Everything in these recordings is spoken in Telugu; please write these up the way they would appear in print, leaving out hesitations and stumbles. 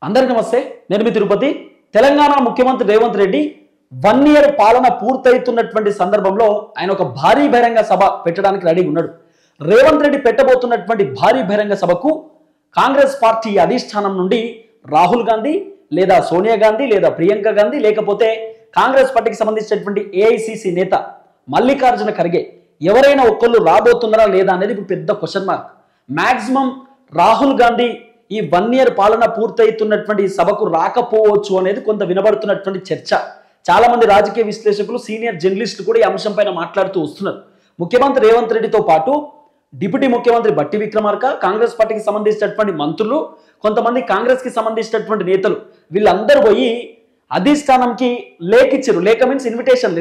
అందరికీ నమస్తే. నేను మీ తిరుపతి. తెలంగాణ ముఖ్యమంత్రి రేవంత్ రెడ్డి 1 ఇయర్ పాలన పూర్తయితున్నటువంటి సందర్భంలో ఆయన ఒక భారీ బహిరంగ సభ పెట్టడానికి రెడీగా ఉన్నాడు. రేవంత్ రెడ్డి పెట్టబోతున్నటువంటి భారీ బహిరంగ సభకు కాంగ్రెస్ పార్టీ అధిష్టానం నుండి రాహుల్ గాంధీ లేదా సోనియా గాంధీ లేదా ప్రియాంక గాంధీ లేకపోతే కాంగ్రెస్ పార్టీకి సంబంధించినటువంటి ఏఐసిసి నేత మల్లికార్జున ఖర్గే ఎవరైనా ఒక్కళ్ళు రాబోతున్నారా లేదా అనేది ఇప్పుడు పెద్ద question mark. Maximum Rahul Gandhi ఈ 1 ఇయర్ పాలన పూర్తయితున్నటువంటి సభకు రాకపోవచ్చు అనేది కొంత వినబడుతున్నటువంటి చర్చ. చాలా మంది రాజకీయ విశ్లేషకులు సీనియర్ జర్నలిస్టులు కూడా ఈ అంశం పైన మాట్లాడుతూ వస్తున్నారు. ముఖ్యమంత్రి రేవంత్ రెడ్డితో పాటు డిప్యూటీ ముఖ్యమంత్రి బట్టి విక్రమార్క, కాంగ్రెస్ పార్టీకి సంబంధించినటువంటి మంత్రులు, కొంతమంది కాంగ్రెస్ కి సంబంధించినటువంటి నేతలు వీళ్ళందరూ పోయి అధిష్టానంకి లేఖ ఇచ్చారు. లేఖ మీన్స్ ఇన్విటేషన్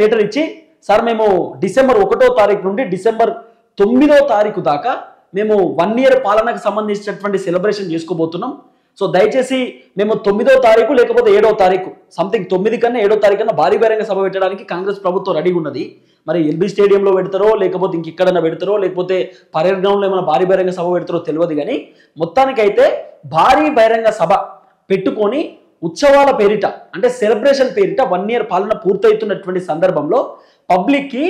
లెటర్ ఇచ్చి, సార్ మేము డిసెంబర్ 1వ తారీఖు నుండి డిసెంబర్ 9వ తారీఖు దాకా మేము 1 ఇయర్ పాలనకు సంబంధించినటువంటి సెలబ్రేషన్ చేసుకోబోతున్నాం. సో దయచేసి మేము 9వ తారీఖు లేకపోతే 7వ తారీఖు సంథింగ్ 9 కన్నా 7వ తారీఖు కన్నా భారీ బహిరంగ సభ పెట్టడానికి కాంగ్రెస్ ప్రభుత్వం రెడీగా ఉన్నది. మరి ఎల్బీ స్టేడియంలో పెడతారో లేకపోతే ఇంకెక్కడన్నా పెడతారో లేకపోతే పరేడ్ గ్రౌండ్లో ఏమైనా భారీ బహిరంగ సభ పెడతారో తెలియదు. కానీ మొత్తానికైతే భారీ బహిరంగ సభ పెట్టుకొని ఉత్సవాల పేరిట అంటే సెలబ్రేషన్ పేరిట 1 ఇయర్ పాలన పూర్తయితున్నటువంటి సందర్భంలో పబ్లిక్కి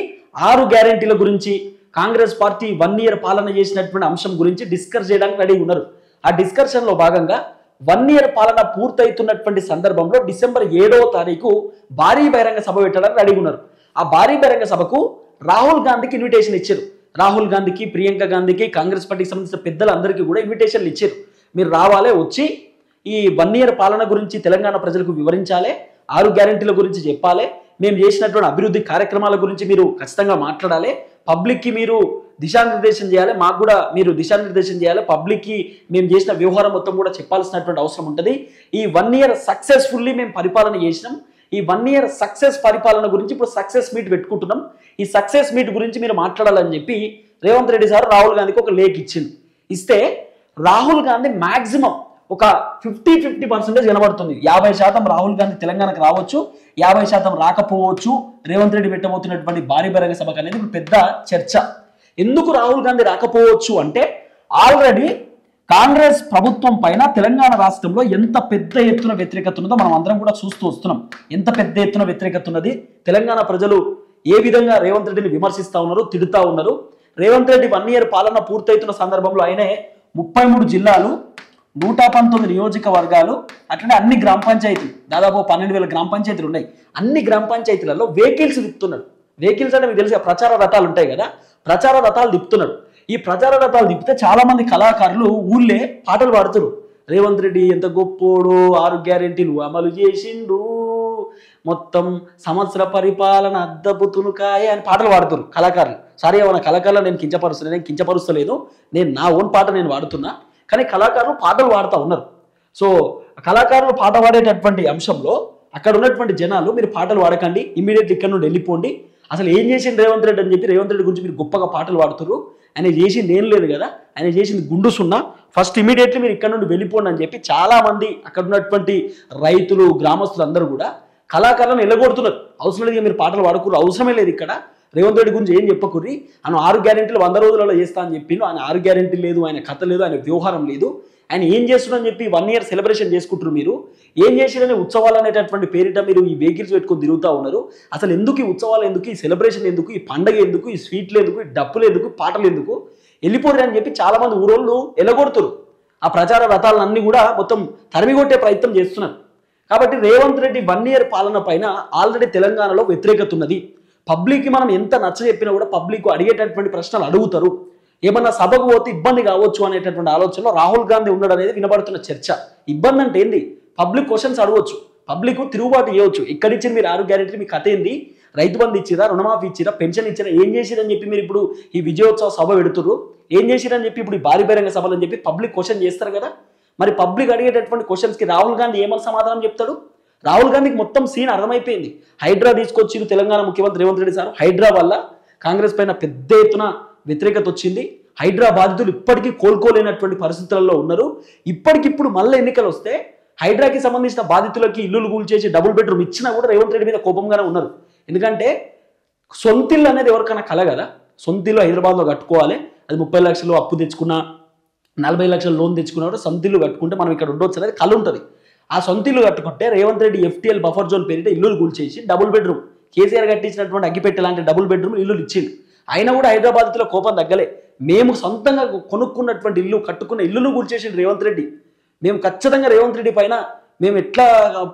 6 గ్యారెంటీల గురించి, కాంగ్రెస్ పార్టీ 1 ఇయర్ పాలన చేసినటువంటి అంశం గురించి డిస్కస్ చేయడానికి రెడీ ఉన్నారు. ఆ డిస్కషన్లో భాగంగా 1 ఇయర్ పాలన పూర్తయితున్నటువంటి సందర్భంలో డిసెంబర్ 7వ తారీఖు భారీ బహిరంగ సభ పెట్టడానికి రెడీ ఉన్నారు. ఆ భారీ బహిరంగ సభకు రాహుల్ గాంధీకి ఇన్విటేషన్ ఇచ్చారు. రాహుల్ గాంధీకి, ప్రియాంక గాంధీకి, కాంగ్రెస్ పార్టీకి సంబంధించిన పెద్దలందరికీ కూడా ఇన్విటేషన్లు ఇచ్చారు. మీరు రావాలి, వచ్చి ఈ 1 ఇయర్ పాలన గురించి తెలంగాణ ప్రజలకు వివరించాలి, 6 గ్యారెంటీల గురించి చెప్పాలి, మేము చేసినటువంటి అభివృద్ధి కార్యక్రమాల గురించి మీరు ఖచ్చితంగా మాట్లాడాలి, పబ్లిక్కి మీరు దిశానిర్దేశం చేయాలి, మాకు కూడా మీరు దిశానిర్దేశం చేయాలి, పబ్లిక్కి మేము చేసిన వ్యవహారం మొత్తం కూడా చెప్పాల్సినటువంటి అవసరం ఉంటుంది. ఈ 1 ఇయర్ సక్సెస్ఫుల్లీ మేము పరిపాలన చేసినాం. ఈ 1 ఇయర్ సక్సెస్ పరిపాలన గురించి ఇప్పుడు సక్సెస్ మీట్ పెట్టుకుంటున్నాం. ఈ సక్సెస్ మీట్ గురించి మీరు మాట్లాడాలని చెప్పి రేవంత్ రెడ్డి సార్ రాహుల్ గాంధీకి ఒక లేఖ ఇస్తే రాహుల్ గాంధీ మాక్సిమం ఒక 50% కనబడుతుంది. 50% రాహుల్ గాంధీ తెలంగాణకు రావచ్చు, 50% రాకపోవచ్చు రేవంత్ రెడ్డి పెట్టబోతున్నటువంటి భారీ బహిరంగ సభకు అనేది ఇప్పుడు పెద్ద చర్చ. ఎందుకు రాహుల్ గాంధీ రాకపోవచ్చు అంటే ఆల్రెడీ కాంగ్రెస్ ప్రభుత్వం పైన తెలంగాణ రాష్ట్రంలో ఎంత పెద్ద ఎత్తున వ్యతిరేకత ఉన్నదో మనం అందరం కూడా చూస్తూ వస్తున్నాం. ఎంత పెద్ద ఎత్తున వ్యతిరేకత ఉన్నది, తెలంగాణ ప్రజలు ఏ విధంగా రేవంత్ రెడ్డిని విమర్శిస్తూ ఉన్నారు, తిడుతూ ఉన్నారు. రేవంత్ రెడ్డి 1 ఇయర్ పాలన పూర్తయితున్న సందర్భంలో ఆయనే 33 జిల్లాలు, 119 నియోజకవర్గాలు, అట్లనే అన్ని గ్రామ పంచాయతీలు, దాదాపు 12,000 గ్రామ పంచాయతీలు ఉన్నాయి. అన్ని గ్రామ పంచాయతీలలో వెహికల్స్ తిప్పుతున్నాడు. వెహికల్స్ అంటే మీకు తెలిసి ప్రచార రథాలు ఉంటాయి కదా, ప్రచార రథాలు తిప్పుతున్నాడు. ఈ ప్రచార రథాలు తిప్పితే చాలా మంది కళాకారులు ఊళ్ళే పాటలు పాడుతారు. రేవంత్ రెడ్డి ఎంత గొప్పోడు, 6 గ్యారెంటీలు అమలు చేసిండు, మొత్తం సంవత్సర పరిపాలన అద్దపు తునుకాయ అని పాటలు పాడుతారు కళాకారులు. సారీ, ఏమన్నా కళాకారులు నేను కించపరుస్తలేదు, నేను నా ఓన్ పాట నేను వాడుతున్నా. కానీ కళాకారులు పాటలు పాడుతూ ఉన్నారు. సో కళాకారులు పాట పాడేటటువంటి అంశంలో అక్కడ ఉన్నటువంటి జనాలు మీరు పాటలు పాడకండి, ఇమ్మీడియట్లీ ఇక్కడ నుండి వెళ్ళిపోండి, అసలు ఏం చేసింది రేవంత్ రెడ్డి అని చెప్పి రేవంత్ రెడ్డి గురించి మీరు గొప్పగా పాటలు పాడుతున్నారు, ఆయన చేసింది ఏం లేదు కదా, ఆయన చేసింది గుండు సున్నా, ఫస్ట్ ఇమీడియట్లీ మీరు ఇక్కడ నుండి వెళ్ళిపోండి అని చెప్పి చాలా మంది అక్కడ ఉన్నటువంటి రైతులు, గ్రామస్తులు అందరూ కూడా కళాకారులను ఎల్లగొడుతున్నారు. అవసరం లేదు, మీరు పాటలు పాడుకున్నారు, అవసరమే లేదు, ఇక్కడ రేవంత్ రెడ్డి గురించి ఏం చెప్పకుర్రి, ఆయన 6 గ్యారెంటీలు 100 రోజులలో చేస్తా అని చెప్పిండు. ఆయన 6 గ్యారెంటీ లేదు, ఆయన కథ లేదు, ఆయన వ్యవహారం లేదు, ఆయన ఏం చేస్తున్నారని చెప్పి 1 ఇయర్ సెలబ్రేషన్ చేసుకుంటున్నారు. మీరు ఏం చేసిరని ఉత్సవాలు అనేటటువంటి పేరిట మీరు ఈ వెహికల్స్ పెట్టుకొని తిరుగుతూ ఉన్నారు. అసలు ఎందుకు ఈ ఉత్సవాలు, ఎందుకు ఈ సెలబ్రేషన్, ఎందుకు ఈ పండగ, ఎందుకు ఈ స్వీట్లు, ఎందుకు ఈ డప్పులు, ఎందుకు పాటలు, ఎందుకు వెళ్ళిపోరు అని చెప్పి చాలా మంది ఊరోళ్ళు ఎలగొడుతున్నారు. ఆ ప్రచార రథాలన్నీ కూడా మొత్తం తరిమిగొట్టే ప్రయత్నం చేస్తున్నారు. కాబట్టి రేవంత్ రెడ్డి 1 ఇయర్ పాలన పైన ఆల్రెడీ తెలంగాణలో వ్యతిరేకత ఉన్నది. పబ్లిక్కి మనం ఎంత నచ్చ చెప్పినా కూడా పబ్లిక్ అడిగేటటువంటి ప్రశ్నలు అడుగుతారు. ఏమన్నా సభకు పోతే ఇబ్బంది కావచ్చు అనేటటువంటి ఆలోచనలో రాహుల్ గాంధీ ఉన్నాడు అనేది వినబడుతున్న చర్చ. ఇబ్బంది అంటే ఏంది, పబ్లిక్ క్వశ్చన్స్ అడగవచ్చు, పబ్లిక్ తిరుగుబాటు చేయవచ్చు. ఎక్కడిచ్చిన మీరు 6 గ్యారెంటీ, మీ కథ ఏంది, రైతు బంధు ఇచ్చిరా, రుణమాఫీ ఇచ్చిరా, పెన్షన్ ఇచ్చిరా, ఏం చేసిరని చెప్పి మీరు ఇప్పుడు ఈ విజయోత్సవ సభ పెడుతున్నారు, ఏం చేసిరని చెప్పి ఇప్పుడు ఈ భారీ బహిరంగ సభలు అని చెప్పి పబ్లిక్ క్వశ్చన్ చేస్తారు కదా. మరి పబ్లిక్ అడిగేటటువంటి క్వశ్చన్స్కి రాహుల్ గాంధీ ఏమని సమాధానం చెప్తాడు? రాహుల్ గాంధీకి మొత్తం సీన్ అర్థమైపోయింది. హైడ్రా తీసుకొచ్చి తెలంగాణ ముఖ్యమంత్రి రేవంత్ రెడ్డి సార్, హైడ్రా వల్ల కాంగ్రెస్ పైన పెద్ద ఎత్తున వ్యతిరేకత వచ్చింది. హైడ్రా బాధితులు ఇప్పటికీ కోలుకోలేనటువంటి పరిస్థితులలో ఉన్నారు. ఇప్పటికిప్పుడు మళ్ళీ ఎన్నికలు వస్తే హైడ్రాకి సంబంధించిన బాధితులకి ఇల్లులు కూల్చేసి డబుల్ బెడ్రూమ్ ఇచ్చినా కూడా రేవంత్ రెడ్డి మీద కోపంగానే ఉన్నారు. ఎందుకంటే సొంతిల్లు అనేది ఎవరికైనా కల కదా, సొంతిల్లు హైదరాబాద్లో కట్టుకోవాలి, అది 30 లక్షలు అప్పు తెచ్చుకున్నా 40 లక్షల లోన్ తెచ్చుకున్నప్పుడు సొంత ఇల్లు కట్టుకుంటే మనం ఇక్కడ ఉండొచ్చు అనేది కళ ఉంటుంది. ఆ సొంత ఇల్లు కట్టుకుంటే Revanth Reddy FTL buffer zone పేరిట ఇల్లులు కూల్చేసి డబుల్ బెడ్రూమ్ కేసీఆర్ కట్టించినటువంటి అగ్గిపెట్టె లాంటి డబుల్ బెడ్రూమ్ ఇల్లులు ఇచ్చిండు. అయినా కూడా హైదరాబాద్లో కోపం తగ్గలే. మేము సొంతంగా కొనుక్కున్నటువంటి ఇల్లు కట్టుకున్న ఇల్లును కూల్చేసిండు రేవంత్ రెడ్డి. మేము ఖచ్చితంగా రేవంత్ రెడ్డి పైన మేము ఎట్లా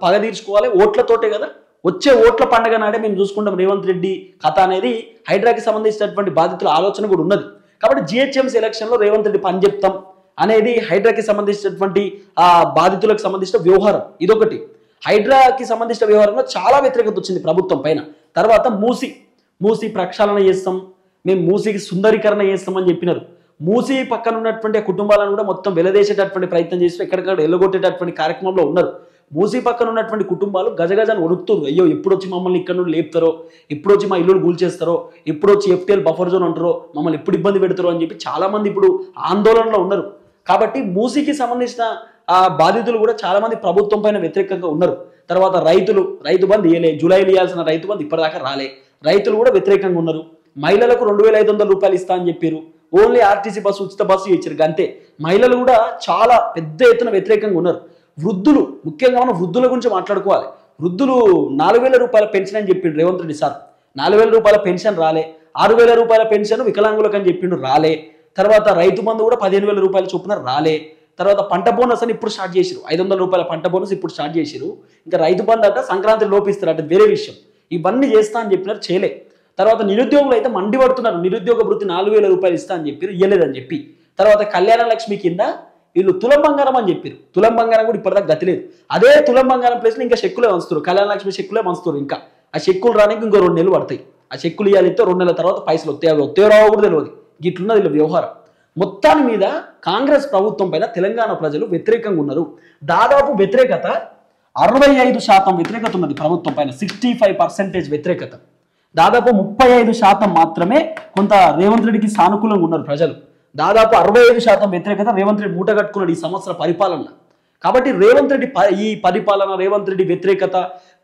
పగ తీర్చుకోవాలి, ఓట్లతోటే కదా, వచ్చే ఓట్ల పండగ నాడే మేము చూసుకుంటాం రేవంత్ రెడ్డి కథ అనేది హైడ్రాకి సంబంధించినటువంటి బాధితుల ఆలోచన కూడా ఉన్నది. కాబట్టి GHMC ఎలక్షన్లో రేవంత్ రెడ్డి పని చెప్తాం అనేది హైడ్రాకి సంబంధించినటువంటి ఆ బాధితులకు సంబంధించిన వ్యవహారం. ఇదొకటి. హైడ్రాకి సంబంధించిన వ్యవహారంలో చాలా వ్యతిరేకత వచ్చింది ప్రభుత్వం పైన. తర్వాత మూసి ప్రక్షాళన చేస్తాం, మేము మూసికి సుందరీకరణ చేస్తామని చెప్పినారు. మూసి పక్కన ఉన్నటువంటి కుటుంబాలను కూడా మొత్తం వెలదేసేటటువంటి ప్రయత్నం చేసి ఎక్కడికక్కడ ఎల్లగొట్టేటటువంటి కార్యక్రమంలో ఉన్నారు. మూసి పక్కన ఉన్నటువంటి కుటుంబాలు గజగజాన్ని వణుకుతారు. అయ్యో ఎప్పుడు వచ్చి మమ్మల్ని ఇక్కడ నుండి లేపుతారో, ఎప్పుడు వచ్చి మా ఇల్లులు కూల్చేస్తారో, ఎప్పుడు వచ్చి FTL బఫర్ జోన్ అంటారో, మమ్మల్ని ఎప్పుడు ఇబ్బంది పెడతారో అని చెప్పి చాలా మంది ఇప్పుడు ఆందోళనలో ఉన్నారు. కాబట్టి మూసికి సంబంధించిన ఆ బాధితులు కూడా చాలా మంది ప్రభుత్వం పైన వ్యతిరేకంగా ఉన్నారు. తర్వాత రైతు బంధు ఇవ్వలే, జూలైలో ఇవ్వాల్సిన రైతు బంధు ఇప్పటిదాకా రాలే, రైతులు కూడా వ్యతిరేకంగా ఉన్నారు. మహిళలకు 2500 రూపాయలు ఇస్తా అని చెప్పారు. ఓన్లీ RTC బస్సు ఉచిత బస్సు ఇచ్చారు అంతే. మహిళలు కూడా చాలా పెద్ద ఎత్తున వ్యతిరేకంగా ఉన్నారు. వృద్ధులు, ముఖ్యంగా మనం వృద్ధుల గురించి మాట్లాడుకోవాలి. వృద్ధులు 4000 రూపాయల పెన్షన్ అని చెప్పిండు రేవంత్ రెడ్డి సార్. 4000 రూపాయల పెన్షన్ రాలే. 6000 రూపాయల పెన్షన్ వికలాంగులకు అని చెప్పిండు, రాలే. తర్వాత రైతు బంధు కూడా 15000 రూపాయల చొప్పున రాలే. తర్వాత పంట బోనస్ అని ఇప్పుడు స్టార్ట్ చేసిరు, 500 రూపాయల పంట బోనస్ ఇప్పుడు స్టార్ట్ చేసిరు. ఇంకా రైతు బంధు అట సంక్రాంతి లోపిస్తారు అట, వేరే విషయం. ఇవన్నీ చేస్తా అని చెప్పినారు, చేయలే. తర్వాత నిరుద్యోగులు అయితే మండి పడుతున్నారు. నిరుద్యోగ భృతి 4000 రూపాయలు ఇస్తా అని చెప్పారు, ఇవ్వలేదని చెప్పి. తర్వాత కళ్యాణ లక్ష్మి కింద వీళ్ళు తులం బంగారం అని చెప్పారు. తులం బంగారం కూడా ఇప్పటిదాకా గతి లేదు. అదే తులం బంగారం ప్లేస్లో ఇంకా చెక్కులే వంచుతారు, కళ్యాణ లక్ష్మి చెక్కులే వంచుతారు. ఇంకా ఆ చెక్కులు రానికి ఇంకో 2 నెలలు పడతాయి. ఆ చెక్కులు ఇవ్వాలిస్తే 2 నెలల తర్వాత పైసలు వస్తాయో రావో కూడా తెలియదు. గిట్లున్నది వీళ్ళ వ్యవహారం. మొత్తాన్ని మీద కాంగ్రెస్ ప్రభుత్వం పైన తెలంగాణ ప్రజలు వ్యతిరేకంగా ఉన్నారు. దాదాపు వ్యతిరేకత 65% వ్యతిరేకత ఉన్నది ప్రభుత్వం పైన, 65% వ్యతిరేకత. దాదాపు 35% మాత్రమే కొంత రేవంత్ రెడ్డికి సానుకూలంగా ఉన్నారు ప్రజలు. దాదాపు 65% వ్యతిరేకత రేవంత్ రెడ్డి మూట కట్టుకున్నాడు ఈ సంవత్సర పరిపాలన. కాబట్టి రేవంత్ రెడ్డి ఈ పరిపాలన, రేవంత్ రెడ్డి వ్యతిరేకత,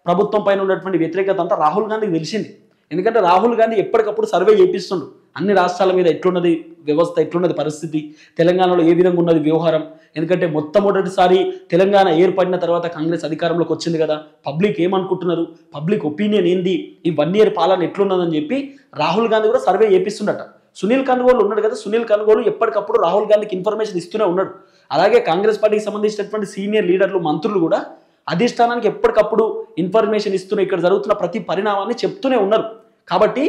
ప్రభుత్వం పైన ఉన్నటువంటి వ్యతిరేకత అంతా రాహుల్ గాంధీకి తెలిసింది. ఎందుకంటే రాహుల్ గాంధీ ఎప్పటికప్పుడు సర్వే చేపిస్తుండు అన్ని రాష్ట్రాల మీద, ఎట్లున్నది వ్యవస్థ, ఎట్లున్నది పరిస్థితి, తెలంగాణలో ఏ విధంగా ఉన్నది వ్యవహారం. ఎందుకంటే మొట్టమొదటిసారి తెలంగాణ ఏర్పడిన తర్వాత కాంగ్రెస్ అధికారంలోకి వచ్చింది కదా, పబ్లిక్ ఏమనుకుంటున్నారు, పబ్లిక్ ఒపీనియన్ ఏంది, ఈ 1 ఇయర్ పాలన ఎట్లున్నదని చెప్పి రాహుల్ గాంధీ కూడా సర్వే చేపిస్తుండట. సునీల్ కన్గోలు ఉన్నాడు కదా, సునీల్ కన్గోలు ఎప్పటికప్పుడు రాహుల్ గాంధీకి ఇన్ఫర్మేషన్ ఇస్తూనే ఉన్నాడు. అలాగే కాంగ్రెస్ పార్టీకి సంబంధించినటువంటి సీనియర్ లీడర్లు, మంత్రులు కూడా అధిష్టానానికి ఎప్పటికప్పుడు ఇన్ఫర్మేషన్ ఇస్తూనే ఇక్కడ జరుగుతున్న ప్రతి పరిణామాన్ని చెప్తూనే ఉన్నారు. కాబట్టి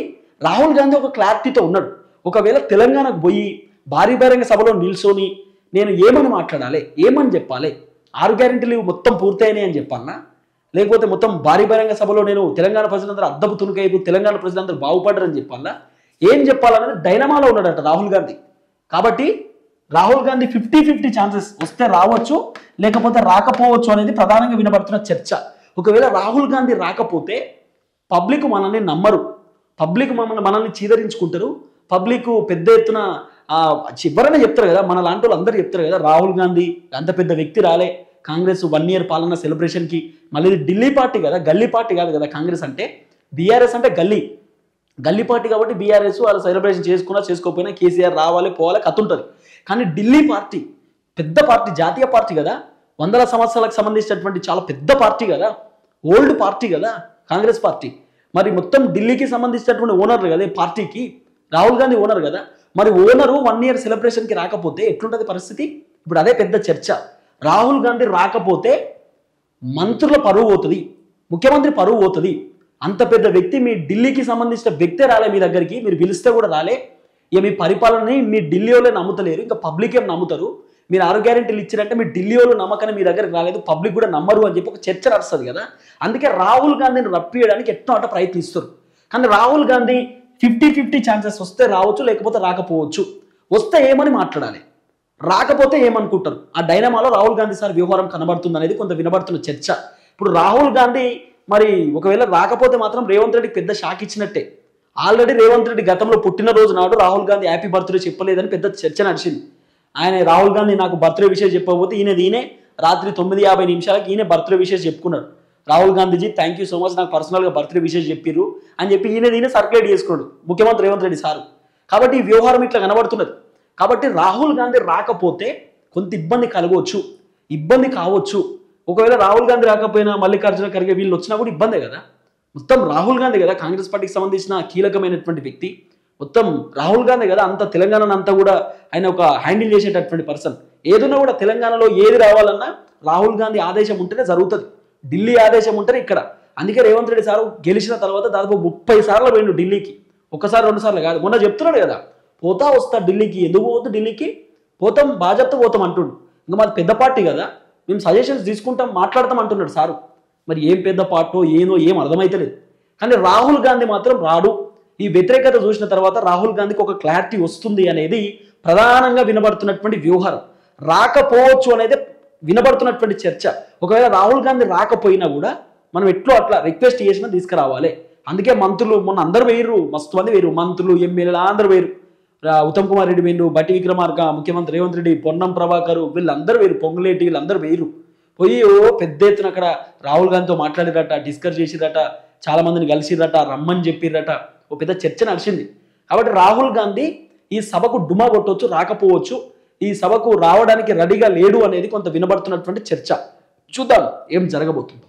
రాహుల్ గాంధీ ఒక క్లారిటీతో ఉన్నాడు. ఒకవేళ తెలంగాణకు పోయి భారీ బహిరంగ సభలో నిల్చొని నేను ఏమని మాట్లాడాలి, ఏమని చెప్పాలి, 6 గ్యారెంటీలు మొత్తం పూర్తయినాయి అని చెప్పాలనా, లేకపోతే మొత్తం భారీ బహిరంగ సభలో నేను తెలంగాణ ప్రజలందరూ అద్దపు తునుకైపు తెలంగాణ ప్రజలందరూ బాగుపడ్డారని చెప్పాలనా, ఏం చెప్పాలనేది డైనమాలో ఉన్నాడట రాహుల్ గాంధీ. కాబట్టి రాహుల్ గాంధీ 50-50 ఛాన్సెస్, వస్తే రావచ్చు లేకపోతే రాకపోవచ్చు అనేది ప్రధానంగా వినబడుతున్న చర్చ. ఒకవేళ రాహుల్ గాంధీ రాకపోతే పబ్లిక్ మనల్ని నమ్మరు, పబ్లిక్ మనల్ని చీదరించుకుంటారు. పబ్లిక్ పెద్ద ఎత్తున చివరనే చెప్తారు కదా, మన లాంటి వాళ్ళు అందరూ చెప్తారు కదా, రాహుల్ గాంధీ అంత పెద్ద వ్యక్తి రాలే కాంగ్రెస్ 1 ఇయర్ పాలన సెలబ్రేషన్కి. మళ్ళీ ఢిల్లీ పార్టీ కదా, గల్లీ పార్టీ కాదు కదా కాంగ్రెస్ అంటే. బీఆర్ఎస్ అంటే గల్లీ పార్టీ కాబట్టి బీఆర్ఎస్ వాళ్ళు సెలబ్రేషన్ చేసుకున్నా చేసుకోకపోయినా కేసీఆర్ రావాలి పోవాలి కథ ఉంటుంది. కానీ ఢిల్లీ పార్టీ పెద్ద పార్టీ, జాతీయ పార్టీ కదా, 100 సంవత్సరాలకు సంబంధించినటువంటి చాలా పెద్ద పార్టీ కదా, ఓల్డ్ పార్టీ కదా కాంగ్రెస్ పార్టీ. మరి మొత్తం ఢిల్లీకి సంబంధించినటువంటి ఓనర్లు కదా పార్టీకి, రాహుల్ గాంధీ ఓనర్ కదా. మరి ఓనరు 1 ఇయర్ సెలబ్రేషన్కి రాకపోతే ఎట్లుంటుంది పరిస్థితి? ఇప్పుడు అదే పెద్ద చర్చ. రాహుల్ గాంధీ రాకపోతే మంత్రుల పరువు పోతుంది, ముఖ్యమంత్రి పరువు పోతుంది. అంత పెద్ద వ్యక్తి, మీ ఢిల్లీకి సంబంధించిన వ్యక్తే రాలే మీ దగ్గరికి, మీరు పిలిస్తే కూడా రాలే. ఇక మీ పరిపాలనని మీ ఢిల్లీ వాళ్ళే నమ్ముతలేరు, ఇంకా పబ్లిక్ ఏం నమ్ముతారు? మీరు 6 గ్యారెంటీలు ఇచ్చారంటే మీ ఢిల్లీ వాళ్ళు నమ్మకాన్ని మీ దగ్గరికి రాలేదు, పబ్లిక్ కూడా నమ్మరు అని చెప్పి ఒక చర్చ నడుస్తుంది కదా. అందుకే రాహుల్ గాంధీని రప్పియడానికి ఎట్నో అట ప్రయత్నిస్తారు. కానీ రాహుల్ గాంధీ 50-50 ఛాన్సెస్, వస్తే రావచ్చు లేకపోతే రాకపోవచ్చు. వస్తే ఏమని మాట్లాడాలి, రాకపోతే ఏమనుకుంటారు, ఆ డైనమాలో రాహుల్ గాంధీ సార్ వ్యవహారం కనబడుతుంది అనేది కొంత వినబడుతున్న చర్చ. ఇప్పుడు రాహుల్ గాంధీ మరి ఒకవేళ రాకపోతే మాత్రం రేవంత్ రెడ్డికి పెద్ద షాక్ ఇచ్చినట్టే. ఆల్రెడీ రేవంత్ రెడ్డి గతంలో పుట్టినరోజు నాడు రాహుల్ గాంధీ హ్యాపీ బర్త్డే చెప్పలేదని పెద్ద చర్చ నడిచింది. ఆయన రాహుల్ గాంధీ నాకు బర్త్డే విషయం చెప్పకపోతే ఈయనే రాత్రి 9:50 నిమిషాలకి ఈయన బర్త్డే విషయం చెప్పుకున్నాడు. Rahul Gandhiji thank you so much, నాకు పర్సనల్గా బర్త్డే విషయం చెప్పిర్రు అని చెప్పి ఈయన సర్క్యులేట్ చేసుకున్నాడు ముఖ్యమంత్రి రేవంత్ రెడ్డి సారు. కాబట్టి ఈ వ్యవహారం ఇట్లా కనబడుతున్నది. కాబట్టి రాహుల్ గాంధీ రాకపోతే కొంత ఇబ్బంది కలగవచ్చు, ఇబ్బంది కావచ్చు. ఒకవేళ రాహుల్ గాంధీ రాకపోయినా మల్లికార్జున ఖర్గే వీళ్ళు వచ్చినా కూడా ఇబ్బందే కదా. మొత్తం రాహుల్ గాంధీ కదా కాంగ్రెస్ పార్టీకి సంబంధించిన కీలకమైనటువంటి వ్యక్తి, మొత్తం రాహుల్ గాంధీ కదా అంత తెలంగాణను అంతా కూడా ఆయన ఒక హ్యాండిల్ చేసేటటువంటి పర్సన్. ఏదైనా కూడా తెలంగాణలో ఏది రావాలన్నా రాహుల్ గాంధీ ఆదేశం ఉంటేనే జరుగుతుంది, ఢిల్లీ ఆదేశం ఉంటేనే ఇక్కడ. అందుకే రేవంత్ రెడ్డి సార్ గెలిచిన తర్వాత దాదాపు 30 సార్లు పోయిండు ఢిల్లీకి, ఒకసారి 2 సార్లు కాదు. మొన్న చెప్తున్నాడు కదా పోతా వస్తా ఢిల్లీకి, ఎందుకు పోవద్దు ఢిల్లీకి, పోతాం బాధ్యత పోతాం అంటుండు. ఇంకా మాది పెద్ద పార్టీ కదా, మేము సజెషన్స్ తీసుకుంటాం మాట్లాడతాం అంటున్నాడు సారు. మరి ఏం పెద్ద పార్టో ఏదో ఏం అర్థమైతలేదు. కానీ రాహుల్ గాంధీ మాత్రం రాడు. ఈ వ్యతిరేకత చూసిన తర్వాత రాహుల్ గాంధీకి ఒక క్లారిటీ వస్తుంది అనేది ప్రధానంగా వినబడుతున్నటువంటి వ్యవహారం. రాకపోవచ్చు అనేది వినబడుతున్నటువంటి చర్చ. ఒకవేళ రాహుల్ గాంధీ రాకపోయినా కూడా మనం ఎట్లో అట్లా రిక్వెస్ట్ చేసినా తీసుకురావాలి. అందుకే మంత్రులు మొన్న అందరు వేయరు, మస్తు మంది వేరు, మంత్రులు ఎమ్మెల్యేలు అందరూ వేరు. ఉత్తమ్ కుమార్ రెడ్డి వేరు, బట్టి విక్రమార్క, ముఖ్యమంత్రి రేవంత్ రెడ్డి, పొన్నం ప్రభాకర్, వీళ్ళందరూ వేరు, పొంగులేటి వీళ్ళందరూ వేరు. పోయి పెద్ద ఎత్తున అక్కడ రాహుల్ గాంధీతో మాట్లాడిరట, డిస్కస్ చేసిరట, చాలా మందిని కలిసిరట, రమ్మని చెప్పిరట, ఓ పెద్ద చర్చ నడిచింది. కాబట్టి రాహుల్ గాంధీ ఈ సభకు డుమా కొట్టవచ్చు, రాకపోవచ్చు, ఈ సభకు రావడానికి రెడీగా లేడు అనేది కొంత వినబడుతున్నటువంటి చర్చ. చూద్దాం ఏం జరగబోతుందో.